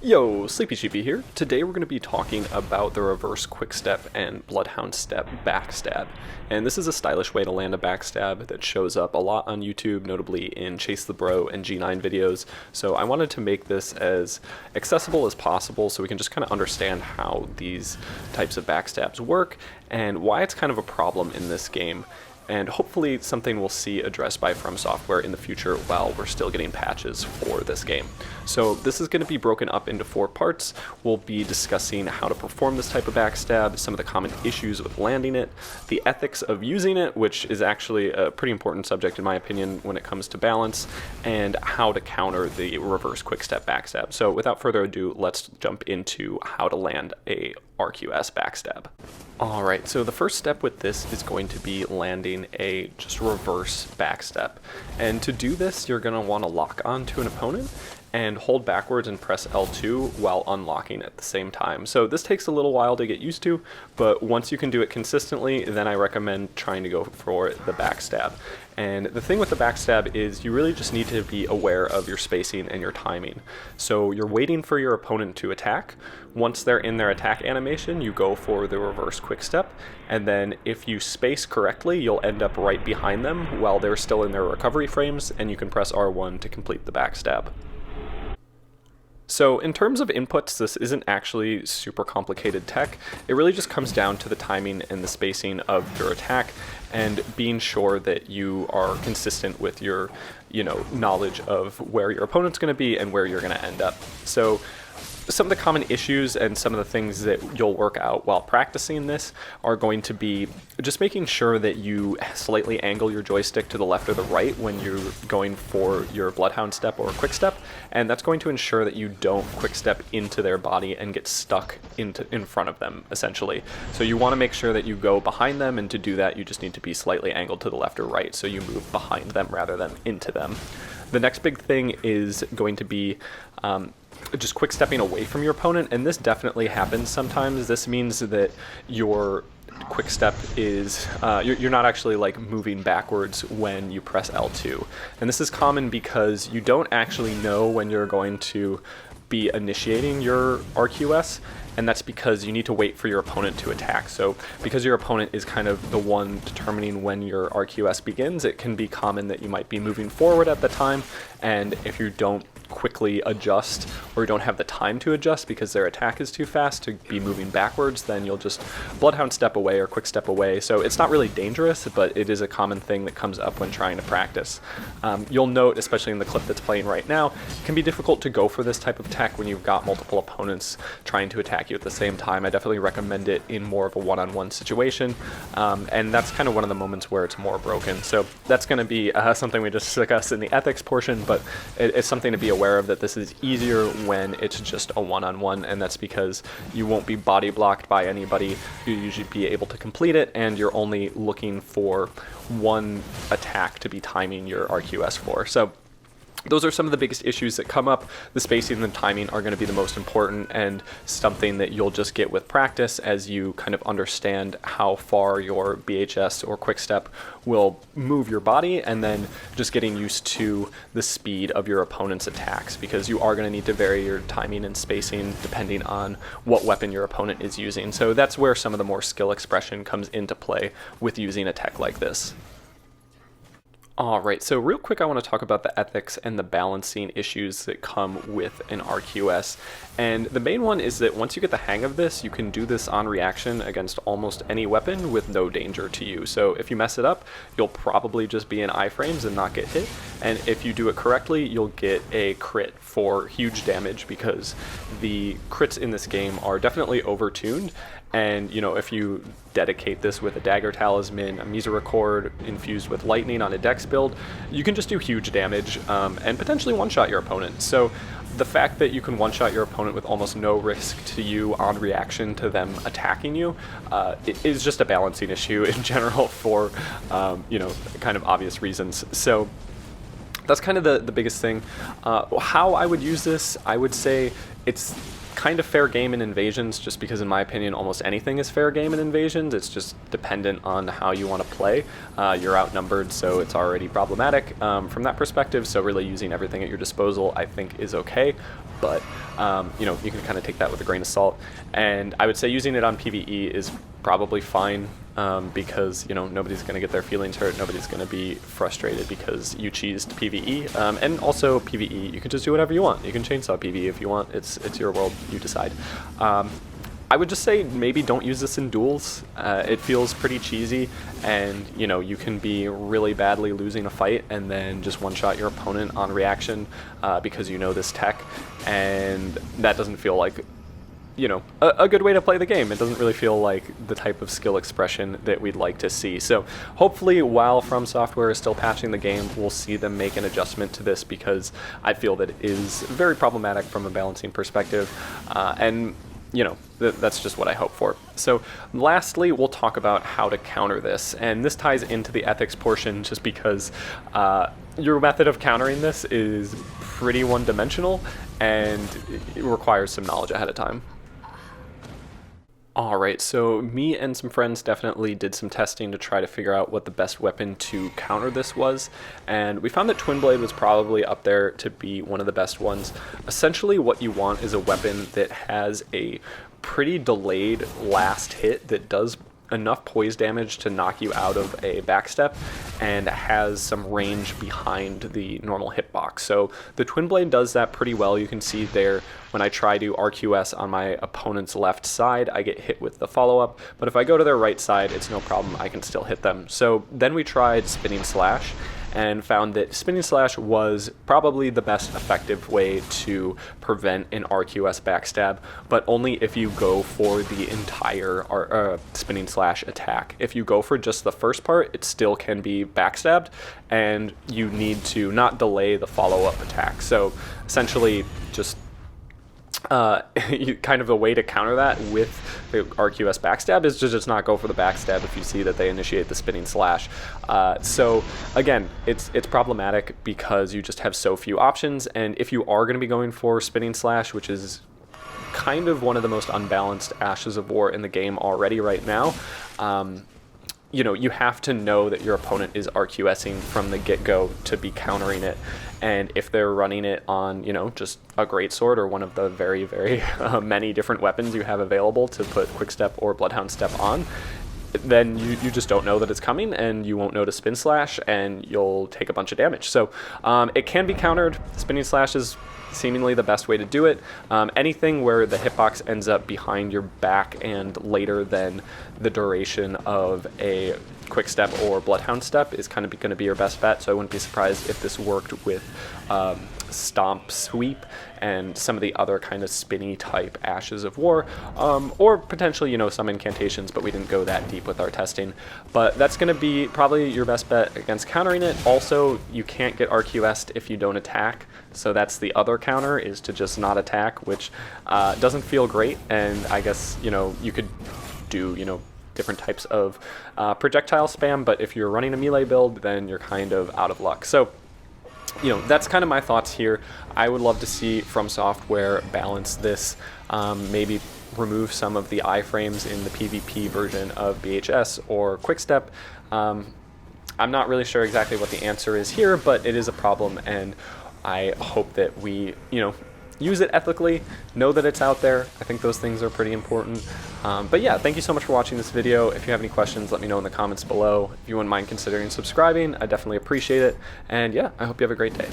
Yo, Sleepy Sheepy here. Today we're going to be talking about the reverse quickstep and bloodhound step backstab. And this is a stylish way to land a backstab that shows up a lot on YouTube, notably in Chase the Bro and G9 videos. So I wanted to make this as accessible as possible so we can just kind of understand how these types of backstabs work and why it's kind of a problem in this game. And hopefully something we'll see addressed by From Software in the future while we're still getting patches for this game. So this is going to be broken up into 4 parts. We'll be discussing how to perform this type of backstab, some of the common issues with landing it, the ethics of using it, which is actually a pretty important subject in my opinion when it comes to balance, and how to counter the reverse quickstep backstab. So without further ado, let's jump into how to land a RQS backstab. Alright, so the first step with this is going to be landing a just reverse backstep. And to do this, you're going to want to lock onto an opponent and hold backwards and press L2 while unlocking at the same time. So this takes a little while to get used to, but once you can do it consistently, then I recommend trying to go for the backstab. And the thing with the backstab is you really just need to be aware of your spacing and your timing. So you're waiting for your opponent to attack. Once they're in their attack animation, you go for the reverse quickstep, and then if you space correctly, you'll end up right behind them while they're still in their recovery frames, and you can press R1 to complete the backstab. So in terms of inputs, this isn't actually super complicated tech. It really just comes down to the timing and the spacing of your attack and being sure that you are consistent with your, knowledge of where your opponent's going to be and where you're going to end up. So some of the common issues and some of the things that you'll work out while practicing this are going to be just making sure that you slightly angle your joystick to the left or the right when you're going for your bloodhound step or quick step, and that's going to ensure that you don't quick step into their body and get stuck in front of them, essentially. So you want to make sure that you go behind them, and to do that you just need to be slightly angled to the left or right so you move behind them rather than into them. The next big thing is going to be just quick stepping away from your opponent, and this definitely happens sometimes. This means that your quick step is you're not actually like moving backwards when you press L2, and this is common because you don't actually know when you're going to be initiating your RQS, and that's because you need to wait for your opponent to attack. So because your opponent is kind of the one determining when your RQS begins, it can be common that you might be moving forward at the time, and if you don't quickly adjust or you don't have the time to adjust because their attack is too fast to be moving backwards, then you'll just bloodhound step away or quick step away. So it's not really dangerous, but it is a common thing that comes up when trying to practice. You'll note, especially in the clip that's playing right now, it can be difficult to go for this type of tech when you've got multiple opponents trying to attack you at the same time. I definitely recommend it in more of a one-on-one situation, and that's kind of one of the moments where it's more broken. So that's going to be something we just discussed in the ethics portion, but it's something to be aware of, that this is easier when it's just a one-on-one, and that's because you won't be body blocked by anybody. You'll usually be able to complete it, and you're only looking for one attack to be timing your RQS for. So those are some of the biggest issues that come up. The spacing and the timing are going to be the most important, and something that you'll just get with practice as you kind of understand how far your BHS or quick step will move your body, and then just getting used to the speed of your opponent's attacks, because you are going to need to vary your timing and spacing depending on what weapon your opponent is using. So that's where some of the more skill expression comes into play with using a tech like this. Alright, so real quick I want to talk about the ethics and the balancing issues that come with an RQS. And the main one is that once you get the hang of this, you can do this on reaction against almost any weapon with no danger to you. So if you mess it up, you'll probably just be in iframes and not get hit. And if you do it correctly, you'll get a crit for huge damage, because the crits in this game are definitely overtuned. And if you dedicate this with a dagger talisman, a misericord infused with lightning on a dex build, you can just do huge damage and potentially one-shot your opponent. So the fact that you can one-shot your opponent with almost no risk to you on reaction to them attacking you it is just a balancing issue in general for kind of obvious reasons. So that's kind of the biggest thing. How I would use this, I would say it's kind of fair game in invasions, just because in my opinion almost anything is fair game in invasions. It's just dependent on how you want to play. You're outnumbered, so it's already problematic from that perspective, so really using everything at your disposal I think is okay. but you know, you can kind of take that with a grain of salt. And I would say using it on PvE is probably fine, because, you know, nobody's going to get their feelings hurt, nobody's going to be frustrated because you cheesed PvE, and also PvE, you can just do whatever you want. You can chainsaw PvE if you want. It's your world, you decide. I would just say maybe don't use this in duels. It feels pretty cheesy, and you know, you can be really badly losing a fight and then just one-shot your opponent on reaction because you know this tech, and that doesn't feel like, you know, a good way to play the game. It doesn't really feel like the type of skill expression that we'd like to see. So hopefully, while From Software is still patching the game, we'll see them make an adjustment to this, because I feel that it is very problematic from a balancing perspective, and you know, that's just what I hope for. So lastly, we'll talk about how to counter this, and this ties into the ethics portion just because your method of countering this is pretty one-dimensional and it requires some knowledge ahead of time. Alright, so me and some friends definitely did some testing to try to figure out what the best weapon to counter this was, and we found that Twin Blade was probably up there to be one of the best ones. Essentially what you want is a weapon that has a pretty delayed last hit that does enough poise damage to knock you out of a backstep and has some range behind the normal hitbox. So the Twin Blade does that pretty well. You can see there when I try to RQS on my opponent's left side, I get hit with the follow-up, but if I go to their right side, it's no problem, I can still hit them. So then we tried Spinning Slash and found that Spinning Slash was probably the best effective way to prevent an RQS backstab, but only if you go for the entire Spinning Slash attack. If you go for just the first part, it still can be backstabbed, and you need to not delay the follow-up attack. So essentially, just kind of a way to counter that with the RQS backstab is to just not go for the backstab if you see that they initiate the Spinning Slash. So again, it's problematic because you just have so few options, and if you are going to be going for Spinning Slash, which is kind of one of the most unbalanced Ashes of War in the game already right now, you know, you have to know that your opponent is RQSing from the get-go to be countering it. And if they're running it on, you know, just a greatsword or one of the very, very many different weapons you have available to put Quickstep or Bloodhound Step on, then you just don't know that it's coming, and you won't know to Spin Slash, and you'll take a bunch of damage. So it can be countered. Spinning Slash is seemingly the best way to do it. Anything where the hitbox ends up behind your back and later than the duration of a Quickstep or Bloodhound Step is kind of going to be your best bet, so I wouldn't be surprised if this worked with Stomp Sweep and some of the other kind of spinny type Ashes of War, or potentially, you know, some incantations, but we didn't go that deep with our testing. But that's going to be probably your best bet against countering it. Also, you can't get RQS'd if you don't attack, so that's the other counter, is to just not attack, which doesn't feel great, and I guess, you know, you could do, you know, different types of projectile spam, but if you're running a melee build, then you're kind of out of luck. So, you know, that's kind of my thoughts here. I would love to see From Software balance this, maybe remove some of the iframes in the PvP version of BHS or Quickstep. I'm not really sure exactly what the answer is here, but it is a problem, and I hope that we, you know, use it ethically, know that it's out there. I think those things are pretty important. But yeah, thank you so much for watching this video. If you have any questions, let me know in the comments below. If you wouldn't mind considering subscribing, I definitely appreciate it. And yeah, I hope you have a great day.